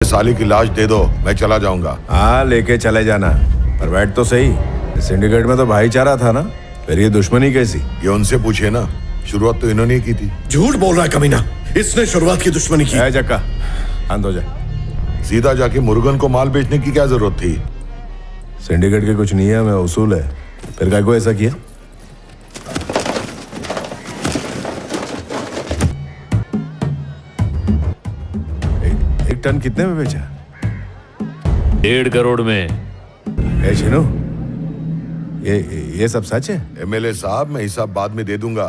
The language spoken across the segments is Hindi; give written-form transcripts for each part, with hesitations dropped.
साली की लाश दे दो, मैं चला जाऊंगा। हाँ लेके चले जाना, पर बैठ तो सही। सिंडिकेट में तो भाईचारा था ना, फिर ये दुश्मनी कैसी? ये उनसे पूछे ना, शुरुआत तो इन्होंने ही की थी। झूठ बोल रहा है कमीना, इसने शुरुआत की दुश्मनी की। है जक्का, अंत हो जा। सीधा जाके मुर्गन को माल बेचने की क्या जरूरत थी? सिंडिकेट के कुछ नियम है, उसूल है, फिर काय को ऐसा किया? एक टन कितने में बेचा? 1.5 करोड़ में। ए चिनू, ये सब सच है? एमएलए साहब, मैं हिसाब बाद में दे दूंगा,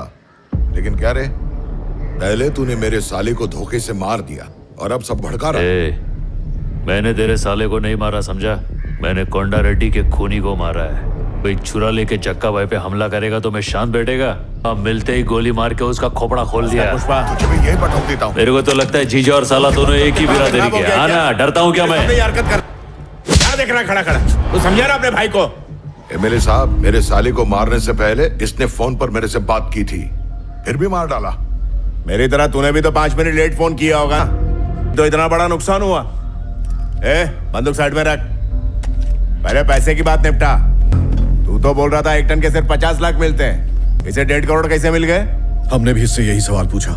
लेकिन क्या रे, पहले तूने मेरे साले को धोखे से मार दिया और अब सब भड़का रहा। मैंने तेरे साले को नहीं मारा, समझा? मैंने कोंडा रेड्डी के खूनी को मारा है। कोई छुरा लेके जक्का भाई पे हमला करेगा तो मैं शांत बैठेगा? अब मिलते ही गोली मार के उसका खोपड़ा खोल दिया। पुष्पा, तुझे मैं यही बता देता हूँ। मेरे को तो लगता है जीजा और साला दोनों एक ही बिरादरी के। हाँ ना, डरता हूँ क्या मैं? क्या देख रहा खड़ा खड़ा? तू समझा रहा अपने भाई को? एमएलए साहब, मेरे साले को मारने से पहले इसने फोन पर मेरे से बात की थी, फिर भी मार डाला। मेरी तरह तूने भी तो 5 मिनट लेट फोन किया होगा, तो इतना बड़ा नुकसान हुआ। बंदूक साइड में रख, पहले पैसे की बात निपटा। तू तो बोल रहा था 1 टन के सिर्फ 50 लाख मिलते हैं, इसे 1.5 करोड़ कैसे मिल गए? हमने भी इससे यही सवाल पूछा।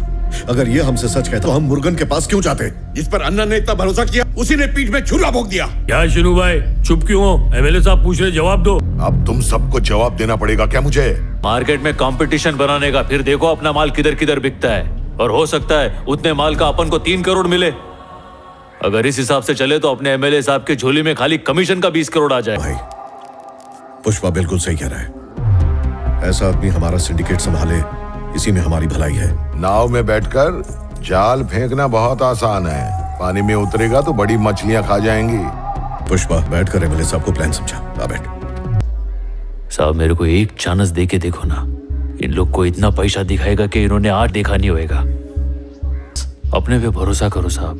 अगर ये हमसे सच कहता तो हम मुर्गन के पास क्यों जाते? जिस पर अन्ना ने इतना भरोसा किया, उसी ने पीठ में छुरा भोंक दिया। क्या शिनू भाई, चुप क्यों हो? एमएलए साहब पूछ रहे, जवाब दो। अब तुम सबको जवाब देना पड़ेगा क्या मुझे? मार्केट में कंपटीशन बनाने का, फिर देखो अपना माल किधर किधर बिकता है, और हो सकता है उतने माल का अपन को 3 करोड़ मिले। अगर इस हिसाब से चले तो अपने एमएलए साहब के झोली में खाली कमीशन का 20 करोड़ आ जाए। भाई, पुष्पा बिल्कुल सही कह रहा है। ऐसा आदमी हमारा सिंडिकेट संभाले, इसी में हमारी भलाई है। नाव में बैठकर जाल फेंकना बहुत आसान है, पानी में उतरेगा तो बड़ी मछलियां खा जाएंगी। पुष्पा, बैठकर एमएलए साहब को प्लान समझा। आ बैठ। साहब, मेरे को एक चांस दे के देखो ना। इन लोग को इतना पैसा दिखाएगा कि इन्होंने आज देखा नहीं होएगा। अपने पे भरोसा करो साहब।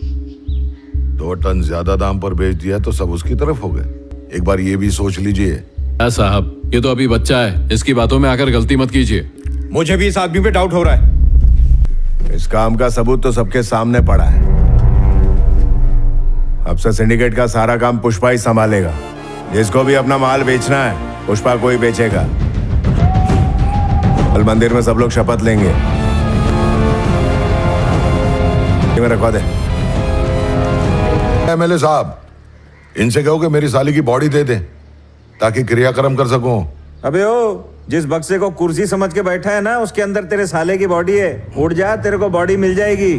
2 टन ज्यादा दाम पर बेच दिया तो सब उसकी तरफ हो गए। एक बार ये भी सोच लीजिए। साहब, ये तो अभी बच्चा है, इसकी बातों में आकर गलती मत कीजिए। मुझे भी इस आदमी पे डाउट हो रहा है। इस काम का सबूत तो सबके सामने पड़ा है। अब से सिंडिकेट का सारा काम पुष्पा ही संभालेगा। जिसको भी अपना माल बेचना है, पुष्पा को ही बेचेगा। कल मंदिर में सब लोग शपथ लेंगे। ये रखवा दे। एमएलए साहब, इनसे कहो कि मेरी साली की बॉडी दे दें ताकि क्रियाक्रम कर सकूं। अबे ओ, जिस बक्से को कुर्सी समझ के बैठा है ना, उसके अंदर तेरे साले की बॉडी है। उठ जा, तेरे को बॉडी मिल जाएगी।